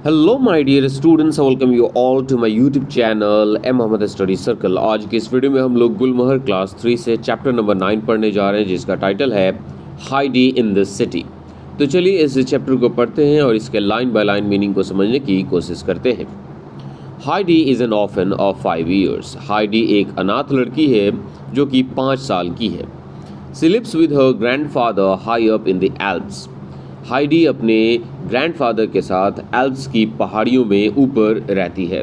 Hello my dear students, welcome you all to my YouTube channel M Mohammad study circle. आज की इस video में हम लोग गुलमोहर क्लास 3 से चैप्टर नंबर 9 पढ़ने जा रहे हैं, जिसका टाइटल है हाइडी इन द सिटी। तो चलिए इस चैप्टर को पढ़ते हैं और इसके लाइन बाय लाइन मीनिंग को समझने की कोशिश करते हैं। Heidi is an orphan of 5 years. Heidi एक अनाथ लड़की है जो कि 5 साल की है। She lives with her grandfather high up in the Alps. Heidi अपने ग्रैंडफादर के साथ एल्प्स की पहाड़ियों में ऊपर रहती है।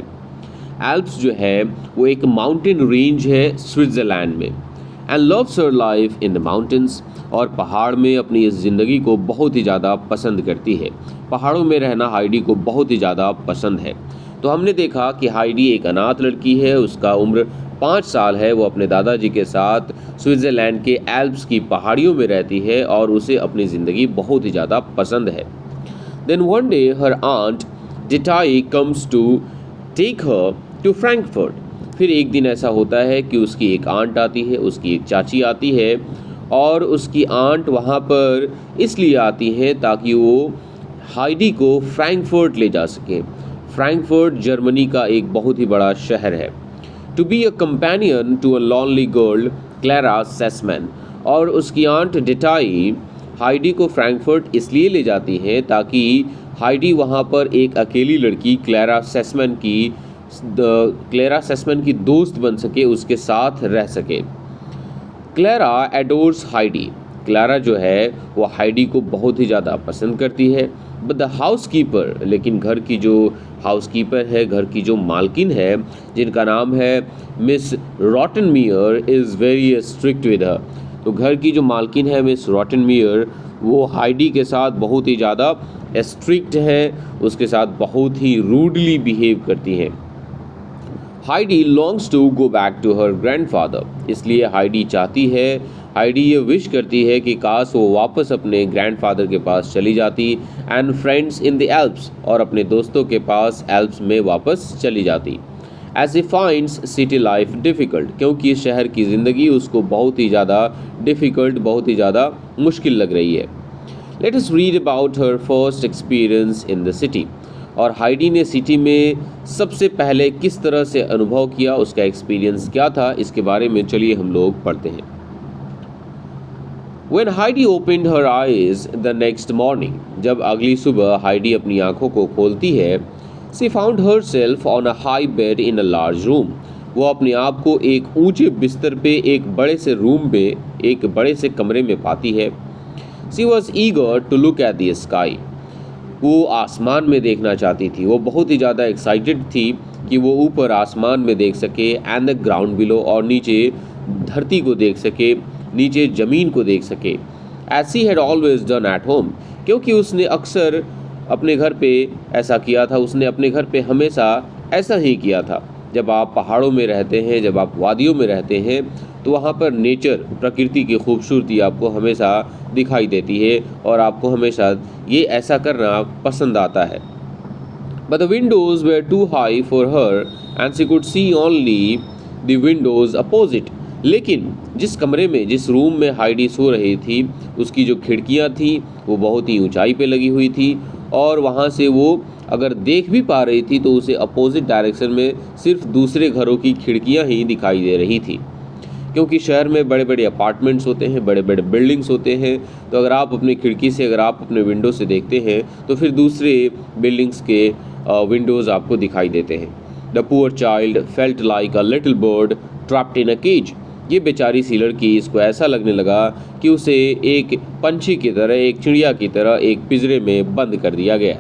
एल्प्स जो है वो एक माउंटेन रेंज है स्विट्ज़रलैंड में। And loves her life in the mountains, और पहाड़ में अपनी इस ज़िंदगी को बहुत ही ज़्यादा पसंद करती है। पहाड़ों में रहना हाइडी को बहुत ही ज़्यादा पसंद है। तो हमने देखा कि हाइडी एक अनाथ लड़की है, उसका उम्र 5 साल है। वो अपने दादाजी के साथ स्विट्ज़रलैंड के एल्प्स की पहाड़ियों में रहती है और उसे अपनी ज़िंदगी बहुत ही ज़्यादा पसंद है। Then one day her aunt Dete comes to take her to Frankfurt. फिर एक दिन ऐसा होता है कि उसकी एक आंट आती है, उसकी एक चाची आती है, और उसकी आंट वहाँ पर इसलिए आती है ताकि वो हाइडी को फ्रैंकफर्ट ले जा सके। फ्रैंकफर्ट जर्मनी का एक बहुत ही बड़ा शहर है। To be a companion to a lonely girl Clara Sesemann. और उसकी आंट डिटाई हाइडी को फ्रैंकफर्ट इसलिए ले जाती हैं ताकि हाइडी वहाँ पर एक अकेली लड़की क्लैरा सेसमैन की दोस्त बन सके, उसके साथ रह सके। Clara एडोर्स Heidi. क्लैरा जो है वो हाइडी को बहुत ही ज़्यादा पसंद करती है। बट द हाउस कीपर, लेकिन घर की जो हाउस कीपर है, घर की जो मालकिन है, जिनका नाम है Miss Rottenmeier, is very strict with her. तो घर की जो मालकिन है मिस रॉटनमियर, वो हाइडी के साथ बहुत ही ज़्यादा स्ट्रिक्ट है, उसके साथ बहुत ही रूडली बिहेव करती हैं। Heidi longs to go back to her grandfather. इसलिए हाइडी ये विश करती है कि काश वो वापस अपने ग्रैंडफादर के पास चली जाती, and friends in the Alps, और अपने दोस्तों के पास एल्प्स में वापस चली जाती। As a finds city life difficult, क्योंकि शहर की ज़िंदगी उसको बहुत ही ज़्यादा डिफ़िकल्ट, बहुत ही ज़्यादा मुश्किल लग रही है। Let us read about her first experience in the city. और हाइडी ने सिटी में सबसे पहले किस तरह से अनुभव किया, उसका एक्सपीरियंस क्या था, इसके बारे में चलिए हम लोग पढ़ते हैं। When Heidi opened her eyes the next morning, जब अगली सुबह हाइडी अपनी आंखों को खोलती है, she found herself on a high bed in a large room. वो अपने आप को एक ऊंचे बिस्तर पे एक बड़े से रूम में, एक बड़े से कमरे में पाती है। She was eager to look at the sky. वो आसमान में देखना चाहती थी। वो बहुत ही ज़्यादा एक्साइटेड थी कि वो ऊपर आसमान में देख सके, एंड द ग्राउंड बिलो, और नीचे धरती को देख सके, नीचे ज़मीन को देख सके। As she had always done at home, क्योंकि उसने अक्सर अपने घर पे ऐसा किया था, उसने अपने घर पे हमेशा ऐसा ही किया था। जब आप पहाड़ों में रहते हैं, जब आप वादियों में रहते हैं, तो वहाँ पर नेचर, प्रकृति की खूबसूरती आपको हमेशा दिखाई देती है और आपको हमेशा ये ऐसा करना पसंद आता है। But the windows were too high for her and she could see only the windows opposite. लेकिन जिस कमरे में, जिस रूम में हाइडी सो रही थी, उसकी जो खिड़कियाँ थी वो बहुत ही ऊंचाई पे लगी हुई थी, और वहाँ से वो अगर देख भी पा रही थी तो उसे अपोजिट डायरेक्शन में सिर्फ दूसरे घरों की खिड़कियाँ ही दिखाई दे रही थी। क्योंकि शहर में बड़े बड़े अपार्टमेंट्स होते हैं, बड़े बड़े बिल्डिंग्स होते हैं, तो अगर आप अपनी खिड़की से, अगर आप अपने विंडो से देखते हैं तो फिर दूसरे बिल्डिंग्स के विंडोज़ आपको दिखाई देते हैं। The poor child felt like a little bird trapped in a cage. ये बेचारी सी लड़की, इसको ऐसा लगने लगा कि उसे एक पंछी की तरह, एक चिड़िया की तरह एक पिंजरे में बंद कर दिया गया।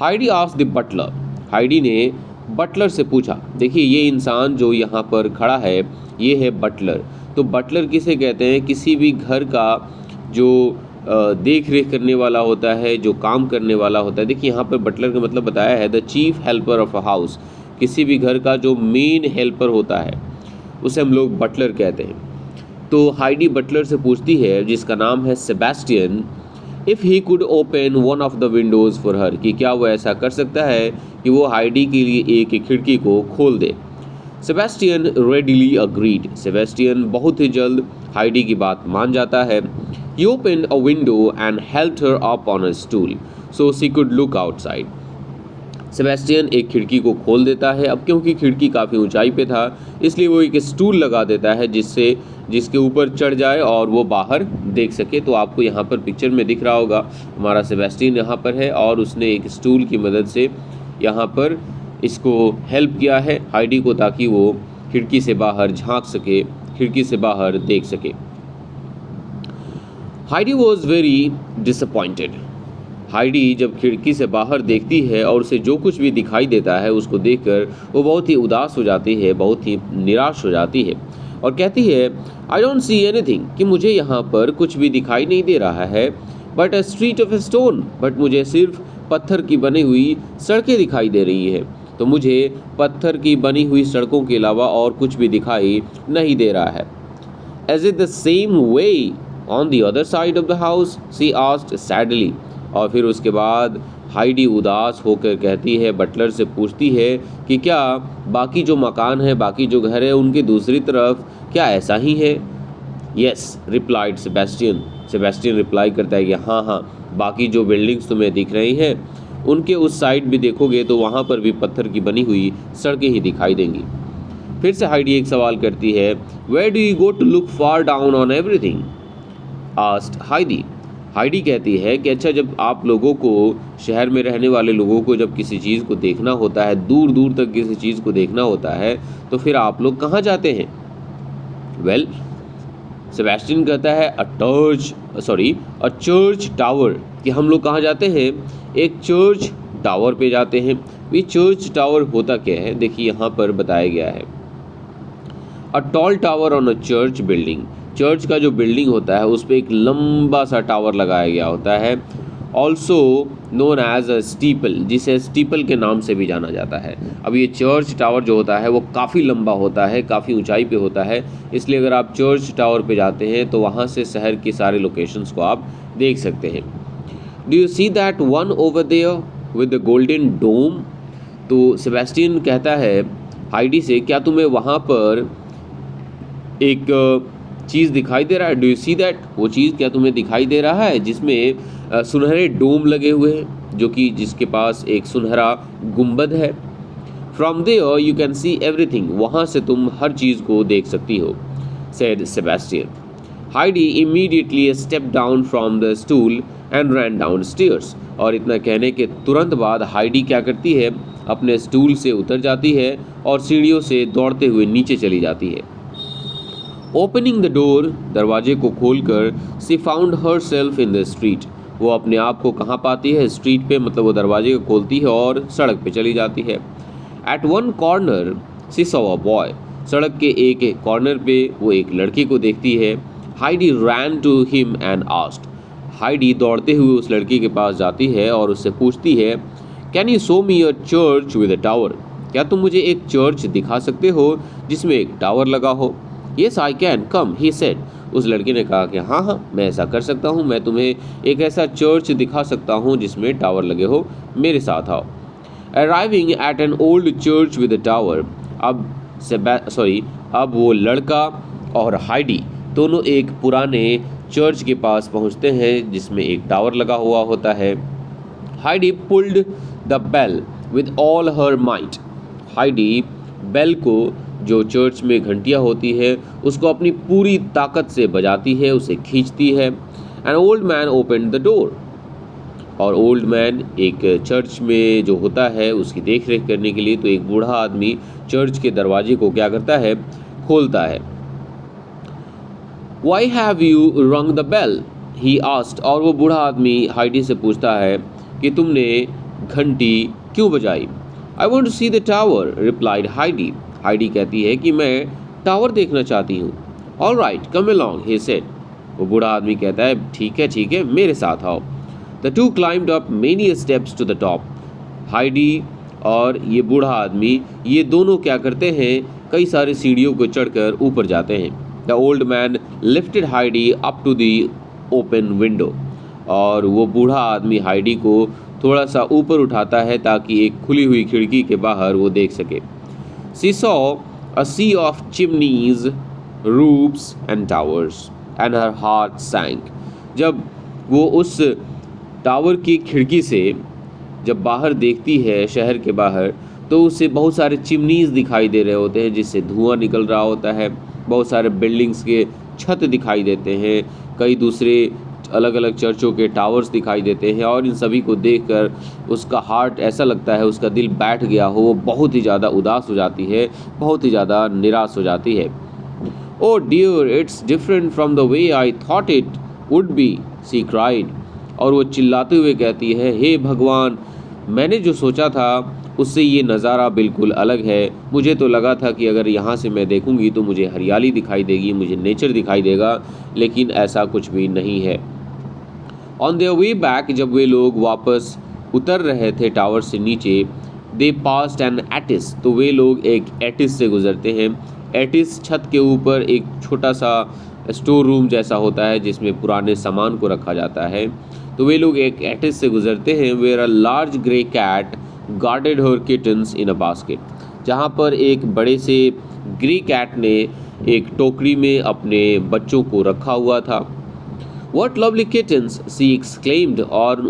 Heidi asked the butler. Heidi ने बटलर से पूछा। देखिए, ये इंसान जो यहाँ पर खड़ा है, ये है बटलर। तो बटलर किसे कहते हैं? किसी भी घर का जो देख रेख करने वाला होता है, जो काम करने वाला होता है। देखिए, यहाँ पर बटलर का मतलब बताया है the chief helper of a house. किसी भी घर का जो मेन हेल्पर होता है उसे हम लोग बटलर कहते हैं। तो हाइडी बटलर से पूछती है, जिसका नाम है Sebastian, if he could open one of the Windows for her, कि क्या वो ऐसा कर सकता है कि वो हाइडी के लिए एक खिड़की को खोल दे। Sebastian readily agreed. सेबेस्टियन बहुत ही जल्द हाइडी की बात मान जाता है। He opened a window and helped her up on a stool so she could look outside. Sebastian एक खिड़की को खोल देता है। अब क्योंकि खिड़की काफ़ी ऊंचाई पे था, इसलिए वो एक स्टूल लगा देता है जिसके ऊपर चढ़ जाए और वो बाहर देख सके। तो आपको यहाँ पर पिक्चर में दिख रहा होगा, हमारा सेबेस्टियन यहाँ पर है और उसने एक स्टूल की मदद से यहाँ पर इसको हेल्प किया है हाइडी को, ताकि वो खिड़की से बाहर झांक सके, खिड़की से बाहर देख सके। Heidi was very disappointed. Heidi जब खिड़की से बाहर देखती है और उसे जो कुछ भी दिखाई देता है उसको देखकर वो बहुत ही उदास हो जाती है, बहुत ही निराश हो जाती है और कहती है, आई डोंट सी एनीथिंग, कि मुझे यहाँ पर कुछ भी दिखाई नहीं दे रहा है, but a street of stone, but मुझे सिर्फ पत्थर की बनी हुई सड़कें दिखाई दे रही है। तो मुझे पत्थर की बनी हुई सड़कों के अलावा और कुछ भी दिखाई नहीं दे रहा है। Is it the same way on the other side of the house? She asked sadly. और फिर उसके बाद हाइडी उदास होकर कहती है, बटलर से पूछती है कि क्या बाकी जो मकान है, बाकी जो घर है, उनके दूसरी तरफ क्या ऐसा ही है? Yes, replied Sebastian. Sebastian reply करता है कि हाँ, बाकी जो बिल्डिंग्स तुम्हें दिख रही हैं उनके उस साइड भी देखोगे तो वहाँ पर भी पत्थर की बनी हुई सड़कें ही दिखाई देंगी। फिर से हाइडी एक सवाल करती है, where do you go to look far down on everything? Asked Heidi. Heidi कहती है कि अच्छा, जब आप लोगों को, शहर में रहने वाले लोगों को जब किसी चीज़ को देखना होता है, दूर दूर तक किसी चीज़ को देखना होता है, तो फिर आप लोग कहाँ जाते हैं? वेल, सेबेस्टियन कहता है अ चर्च टावर, कि हम लोग कहाँ जाते हैं? एक चर्च टावर पे जाते हैं। ये चर्च टावर होता क्या है? देखिए यहाँ पर बताया गया है, a tall tower on a church building. Church का जो बिल्डिंग होता है उस पर एक लंबा सा टावर लगाया गया होता है, also known as a steeple, जिसे स्टीपल के नाम से भी जाना जाता है। अब ये चर्च टावर जो होता है वो काफ़ी लंबा होता है, काफ़ी ऊंचाई पे होता है, इसलिए अगर आप चर्च टावर पे जाते हैं तो वहाँ से शहर के सारे लोकेशंस को आप देख सकते हैं। Do you see that one over there with the golden dome? तो सेबेस्टियन कहता है हाइडी से, क्या तुम्हें वहाँ पर एक चीज़ दिखाई दे रहा है? डू यू सी दैट, वो चीज़ क्या तुम्हें दिखाई दे रहा है जिसमें सुनहरे डोम लगे हुए हैं, जो कि जिसके पास एक सुनहरा गुंबद है? From there you can see everything, वहाँ से तुम हर चीज़ को देख सकती हो, said Sebastian. Heidi immediately step down from the stool and ran down stairs. और इतना कहने के तुरंत बाद हाइडी क्या करती है, अपने स्टूल से उतर जाती है और सीढ़ियों से दौड़ते हुए नीचे चली जाती है। ओपनिंग द डोर, दरवाजे को खोलकर, she found herself in the street, वो अपने आप को कहाँ पाती है? स्ट्रीट पे, मतलब वो दरवाजे को खोलती है और सड़क पे चली जाती है। At one corner she saw a boy, सड़क के एक कॉर्नर पे वो एक लड़की को देखती है। Heidi ran to him and asked, Heidi दौड़ते हुए उस लड़की के पास जाती है और उससे पूछती है, can you show me a church with a tower? क्या तुम मुझे एक चर्च दिखा सकते हो जिसमें एक टावर लगा हो? Yes I can come, he said. उस लड़के ने कहा कि हाँ, मैं ऐसा कर सकता हूँ, मैं तुम्हें एक ऐसा चर्च दिखा सकता हूँ जिसमें टावर लगे हो, मेरे साथ आओ। Arriving at an old church with a tower, अब वो लड़का और हाइडी दोनों एक पुराने चर्च के पास पहुँचते हैं जिसमें एक टावर लगा हुआ होता है। Heidi pulled the bell with all her might, Heidi bell को, जो चर्च में घंटियाँ होती है, उसको अपनी पूरी ताकत से बजाती है, उसे खींचती है। An old man open the door, और ओल्ड मैन एक चर्च में जो होता है उसकी देख रेख करने के लिए, तो एक बूढ़ा आदमी चर्च के दरवाजे को क्या करता है? खोलता है। वाई हैव यू रंग द बेल? ही आस्क्ड, और वो बूढ़ा आदमी हाइडी से पूछता है कि तुमने घंटी क्यों बजाई? I want to see the tower, replied Heidi. Heidi कहती है कि मैं टावर देखना चाहती हूँ। All right, come along, he said. वो बूढ़ा आदमी कहता है ठीक है, मेरे साथ आओ। The two climbed up many steps to the top, Heidi और ये बूढ़ा आदमी, ये दोनों क्या करते हैं? कई सारी सीढ़ियों को चढ़कर ऊपर जाते हैं। The old man lifted Heidi up to the open window, और वो बूढ़ा आदमी हाइडी को थोड़ा सा ऊपर उठाता है ताकि एक खुली हुई खिड़की के बाहर वो देख सके। She saw a sea of chimneys, roofs and towers, and her heart sank. जब वो उस टावर की खिड़की से जब बाहर देखती है शहर के बाहर, तो उसे बहुत सारे चिमनीज़ दिखाई दे रहे होते हैं जिससे धुआं निकल रहा होता है। बहुत सारे बिल्डिंग्स के छत दिखाई देते हैं, कई दूसरे अलग अलग चर्चों के टावर्स दिखाई देते हैं, और इन सभी को देखकर उसका हार्ट, ऐसा लगता है उसका दिल बैठ गया हो, वो बहुत ही ज़्यादा उदास हो जाती है, बहुत ही ज़्यादा निराश हो जाती है। "Oh dear, it's different from the way I thought it would be," she cried। और वो चिल्लाते हुए कहती है, हे भगवान, मैंने जो सोचा था उससे ये नज़ारा बिल्कुल अलग है। मुझे तो लगा था कि अगर यहाँ से मैं देखूँगी तो मुझे हरियाली दिखाई देगी, मुझे नेचर दिखाई देगा, लेकिन ऐसा कुछ भी नहीं है। ऑन देयर वे बैक, जब वे लोग वापस उतर रहे थे टावर से नीचे, दे पास्ड एन एटिस, तो वे लोग एक एटिस से गुजरते हैं। एटिस छत के ऊपर एक छोटा सा स्टोर रूम जैसा होता है जिसमें पुराने सामान को रखा जाता है। तो वे लोग एक एटिस से गुजरते हैं, where a large grey cat guarded her kittens in a basket, जहाँ पर एक बड़े से ग्रे कैट ने एक टोकरी में अपने बच्चों को रखा हुआ था। "What lovely kittens!" she exclaimed। और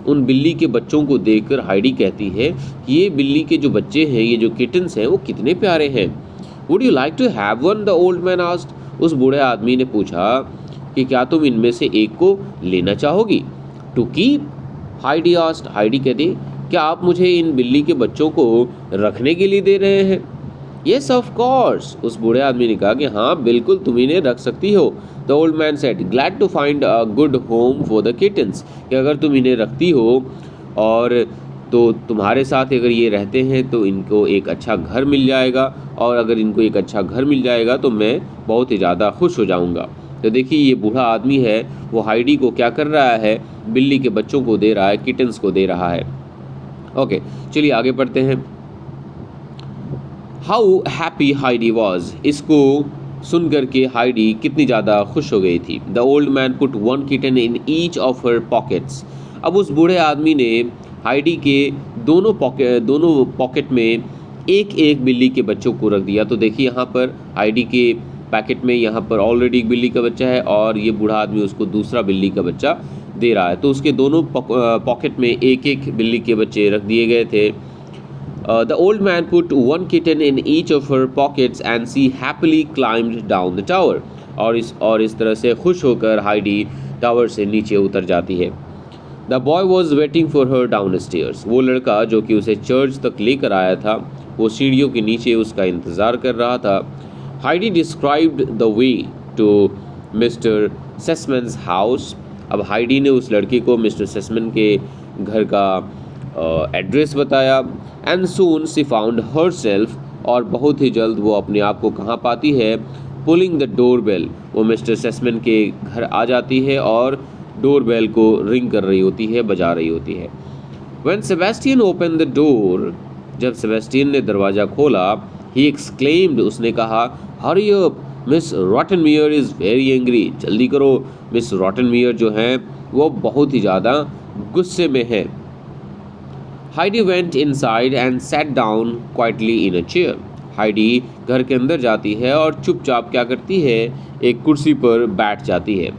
उन बिल्ली के बच्चों को देखकर हाइडी कहती है, ये बिल्ली के जो बच्चे हैं, ये जो किटन्स हैं, वो कितने प्यारे हैं। "Would you like to have one?" the old man asked। उस बूढ़े आदमी ने पूछा कि क्या तुम इनमें से एक को लेना चाहोगी? "To keep?" Heidi asked। Heidi कहती, क्या आप मुझे इन बिल्ली के बच्चों को रखने के लिए दे रहे हैं? "Yes, of course." उस बूढ़े आदमी ने कहा कि हाँ बिल्कुल, तुम इन्हें रख सकती हो। The old man said, "Glad to find a good home for the kittens." कि अगर तुम इन्हें रखती हो और तो तुम्हारे साथ अगर ये रहते हैं तो इनको एक अच्छा घर मिल जाएगा, और अगर इनको एक अच्छा घर मिल जाएगा तो मैं बहुत ही ज़्यादा खुश हो जाऊँगा। तो देखिए ये बूढ़ा आदमी है, वो हाइडी को क्या कर रहा है, बिल्ली के बच्चों को दे रहा है, किटन्स को दे रहा है। ओके, चलिए आगे पढ़ते हैं। हाउ हैप्पी हाइडी वॉज, इसको सुन करके हाइडी कितनी ज़्यादा खुश हो गई थी। The old man put one kitten in each of her pockets. अब उस बूढ़े आदमी ने हाइडी के दोनों पॉकेट में एक एक बिल्ली के बच्चों को रख दिया। तो देखिए यहाँ पर हाइडी के पैकेट में यहाँ पर ऑलरेडी एक बिल्ली का बच्चा है, और ये बूढ़ा आदमी उसको दूसरा बिल्ली का बच्चा दे रहा है। तो उसके दोनों पॉकेट में एक एक बिल्ली के बच्चे रख दिए गए थे। The old man put one kitten in each of her pockets and she happily climbed down the tower। और इस तरह से खुश होकर हाइडी टावर से नीचे उतर जाती है। The boy was waiting for her downstairs। वो लड़का जो कि उसे चर्च तक लेकर आया था, वो सीढ़ियों के नीचे उसका इंतज़ार कर रहा था। Heidi described the way to Mr. Sessman's house। अब हाइडी ने उस लड़के को मिस्टर सेसमन के घर का एड्रेस बताया। And soon she found her self, और बहुत ही जल्द वो अपने आप को कहाँ पाती है, पुलिंग द डोर बेल। वो मिस्टर सेसमन के घर आ जाती है और डोर बेल को रिंग कर रही होती है, बजा रही होती है। When Sebastian open the door, जब सेबेस्टियन ने दरवाज़ा खोला, ही एक्सक्लेम्ड, उसने कहा, hurry up, Miss Rottenmeier is very angry. जल्दी करो, मिस रॉटनमियर जो हैं वो बहुत ही ज़्यादा गुस्से में है। Heidi went inside and sat down quietly in a chair. Heidi घर के अंदर जाती है और चुपचाप क्या करती है, एक कुर्सी पर बैठ जाती है।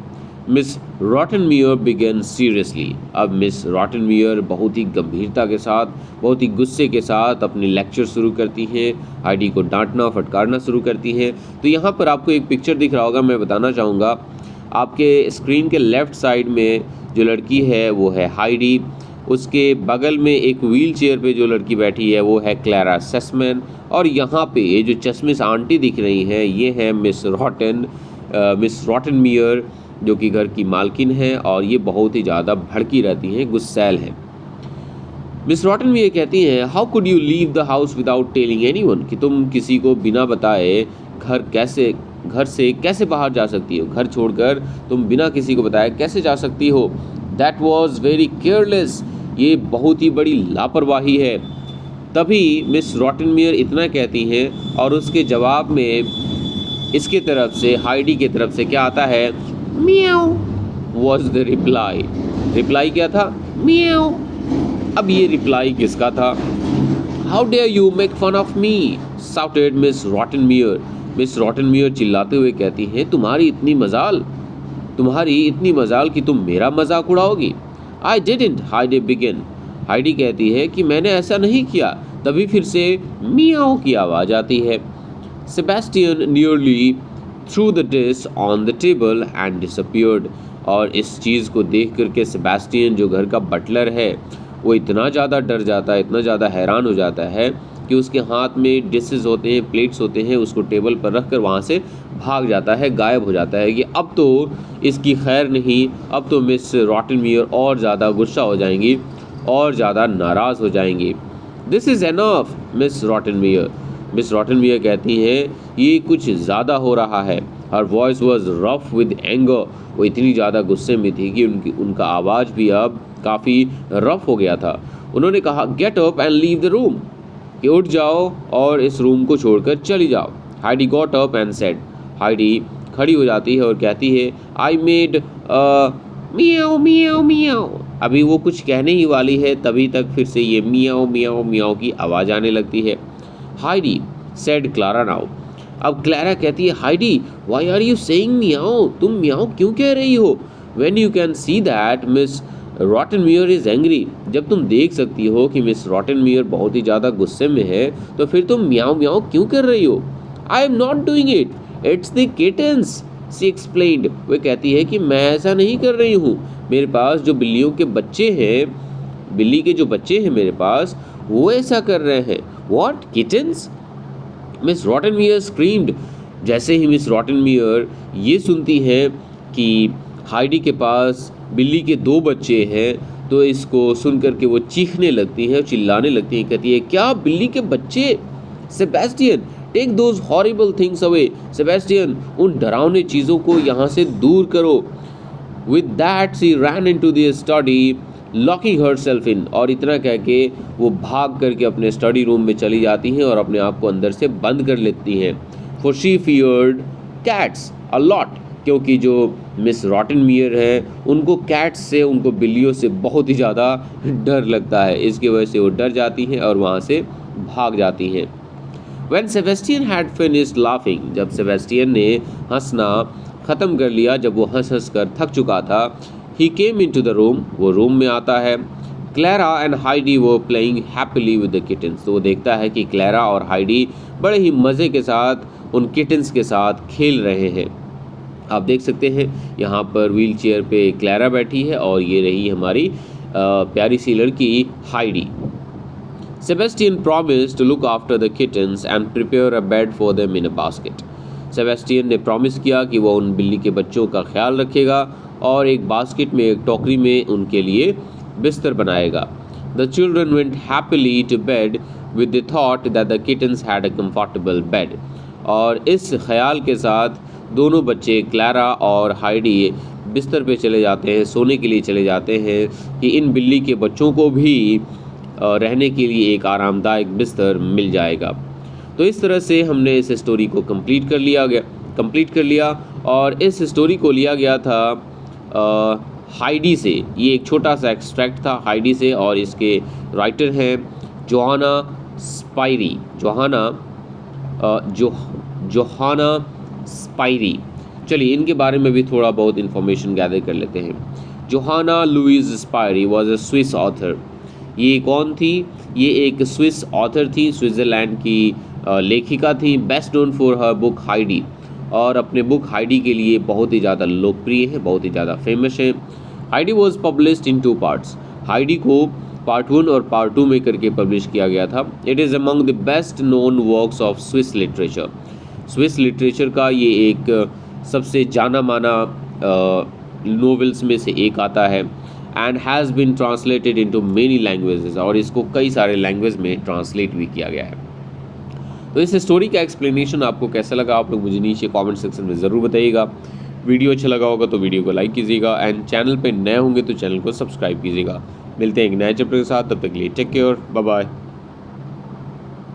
Miss Rottenmeier began seriously. अब मिस रॉटनमियर बहुत ही गंभीरता के साथ, बहुत ही गुस्से के साथ अपनी लेक्चर शुरू करती हैं, हाइडी को डांटना फटकारना शुरू करती हैं। तो यहाँ पर आपको एक पिक्चर दिख रहा होगा, मैं बताना चाहूँगा, आपके स्क्रीन के लेफ़्ट साइड में जो लड़की है वो है हाइडी, उसके बगल में एक व्हील चेयर पे जो लड़की बैठी है वो है क्लैरा सेसमैन, और यहाँ पे ये जो चश्मिश आंटी दिख रही हैं ये हैं मिस रॉटनमियर जो कि घर की मालकिन है, और ये बहुत ही ज़्यादा भड़की रहती हैं, गुस्सैल हैं। मिस रॉटनमियर कहती हैं, how could you leave the house without telling anyone, कि तुम किसी को बिना बताए घर से कैसे बाहर जा सकती हो, घर छोड़कर तुम बिना किसी को बताए कैसे जा सकती हो। दैट वॉज वेरी केयरलेस, ये बहुत ही बड़ी लापरवाही है। तभी मिस रॉटनमियर इतना कहती हैं, और उसके जवाब में इसके तरफ से, हाइडी की तरफ से क्या आता है, म्याऊ वॉज द रिप्लाई। रिप्लाई क्या था, म्याऊ। अब ये रिप्लाई किसका था, how dare you make fun of me, shouted Miss Rottenmeier. Miss Rottenmeier चिल्लाते हुए कहती हैं, तुम्हारी इतनी मजाल कि तुम मेरा मजाक उड़ाओगी। I didn't, Heidi began. Heidi कहती है कि मैंने ऐसा नहीं किया। तभी फिर से मियाओ की आवाज़ आती है। Sebastian nearly through the dish on the table and disappeared. और इस चीज़ को देख करके सेबेस्टियन जो घर का बटलर है वो इतना ज़्यादा डर जाता है, इतना ज़्यादा हैरान हो जाता है कि उसके हाथ में डिशेस होते हैं, प्लेट्स होते हैं, उसको टेबल पर रख कर वहाँ से भाग जाता है, गायब हो जाता है कि अब तो इसकी खैर नहीं, अब तो मिस रॉटनमेयर और ज़्यादा गुस्सा हो जाएंगी और ज़्यादा नाराज़ हो जाएंगी। This is enough Miss Rottenmeier. Miss Rottenmeier कहती हैं ये कुछ ज़्यादा हो रहा है। Her voice was rough with anger. वो इतनी ज़्यादा गुस्से में थी कि उनका आवाज़ भी अब काफ़ी रफ हो गया था। उन्होंने कहा get up and leave the room, कि उठ जाओ और इस रूम को छोड़कर चली जाओ। Heidi got up and said. Heidi खड़ी हो जाती है और कहती है आई मेड मियाओ मियाओ मियाओ। अभी वो कुछ कहने ही वाली है तभी तक फिर से ये मियाओ मियाओ मियाओ की आवाज़ आने लगती है। Heidi said Clara now. अब क्लारा कहती है Heidi why are you saying meow, तुम मियाओ क्यों कह रही हो? When you can see that Miss Rottenmeier is angry. जब तुम देख सकती हो कि मिस रॉटनमेयर बहुत ही ज़्यादा गुस्से में है तो फिर तुम मियाओ मियाओ क्यों कर रही हो? I am not doing it, it's the kittens she explained. वह कहती है कि मैं ऐसा नहीं कर रही हूँ, मेरे पास जो बिल्लियों के बच्चे हैं, बिल्ली के जो बच्चे हैं मेरे पास, वो ऐसा कर रहे हैं। What kittens? Miss Rottenmeier screamed. जैसे ही मिस रॉटनमेयर ये सुनती है कि हाइडी के पास बिल्ली के 2 बच्चे हैं तो इसको सुन करके वो चीखने लगती है, चिल्लाने लगती है, कहती है क्या बिल्ली के बच्चे? Sebastian take those horrible things away. Sebastian उन डरावने चीज़ों को यहाँ से दूर करो। With that she ran into the study locking herself in. और इतना कह के वो भाग करके अपने स्टडी रूम में चली जाती हैं और अपने आप को अंदर से बंद कर लेती हैं। For she feared cats a lot, क्योंकि जो मिस रॉटनमेयर है उनको कैट्स से, उनको बिल्लियों से बहुत ही ज़्यादा डर लगता है। इसकी वजह से वो डर जाती हैं और वहाँ से भाग जाती हैं। When Sebastian had finished laughing, जब सेबेस्टियन ने हंसना ख़त्म कर लिया, जब वो हंस हंस कर थक चुका था, he came into the room, वो रूम में आता है। क्लैरा एंड हाइडी वो playing happily with the kittens. तो वो देखता है कि क्लैरा और हाइडी बड़े ही मज़े के साथ उन किटन्स के साथ खेल रहे हैं। आप देख सकते हैं यहाँ पर व्हील चेयर पे क्लैरा बैठी है और ये रही हमारी प्यारी सी लड़की Heidi. Sebastian promised to look after the kittens and prepare a bed for them in a basket. Sebastian ने प्रॉमिस किया कि वह उन बिल्ली के बच्चों का ख्याल रखेगा और एक बास्केट में, एक टोकरी में उनके लिए बिस्तर बनाएगा। The children went happily to bed with the thought that the kittens had a comfortable bed. और इस ख्याल के साथ दोनों बच्चे क्लैरा और हाइडी बिस्तर पे चले जाते हैं, सोने के लिए चले जाते हैं कि इन बिल्ली के बच्चों को भी रहने के लिए एक आरामदायक बिस्तर मिल जाएगा। तो इस तरह से हमने इस स्टोरी को कंप्लीट कर लिया और इस स्टोरी को लिया गया था हाइडी से। ये एक छोटा सा एक्सट्रैक्ट था हाइडी से और इसके राइटर हैं जोहाना स्पायरी, जोहाना स्पायरी। चलिए इनके बारे में भी थोड़ा बहुत इन्फॉर्मेशन गैदर कर लेते हैं। Johanna Louise Spyri was a Swiss author. ये कौन थी? ये एक स्विस ऑथर थी, स्विट्ज़रलैंड की लेखिका थी, best known for her book Heidi, और अपने बुक हाइडी के लिए बहुत ही ज़्यादा लोकप्रिय है, बहुत ही ज़्यादा फेमस है। Heidi was published in 2 parts. Heidi को पार्ट 1 और पार्ट 2 में करके पब्लिश किया गया था। It is among the best known works of Swiss literature. Swiss literature का ये एक सबसे जाना माना नोवेल्स में से एक आता है and has been translated into many languages, और इसको कई सारे लैंग्वेज में ट्रांसलेट भी किया गया है। तो इस स्टोरी का एक्सप्लेनेशन आपको कैसा लगा आप लोग मुझे नीचे कमेंट सेक्शन में ज़रूर बताइएगा। वीडियो अच्छा लगा होगा तो वीडियो को लाइक कीजिएगा एंड चैनल पे नए होंगे तो चैनल को सब्सक्राइब कीजिएगा। मिलते हैं एक नए चैप्टर के साथ, तब तक के लिए टेक केयर, बाय बाय।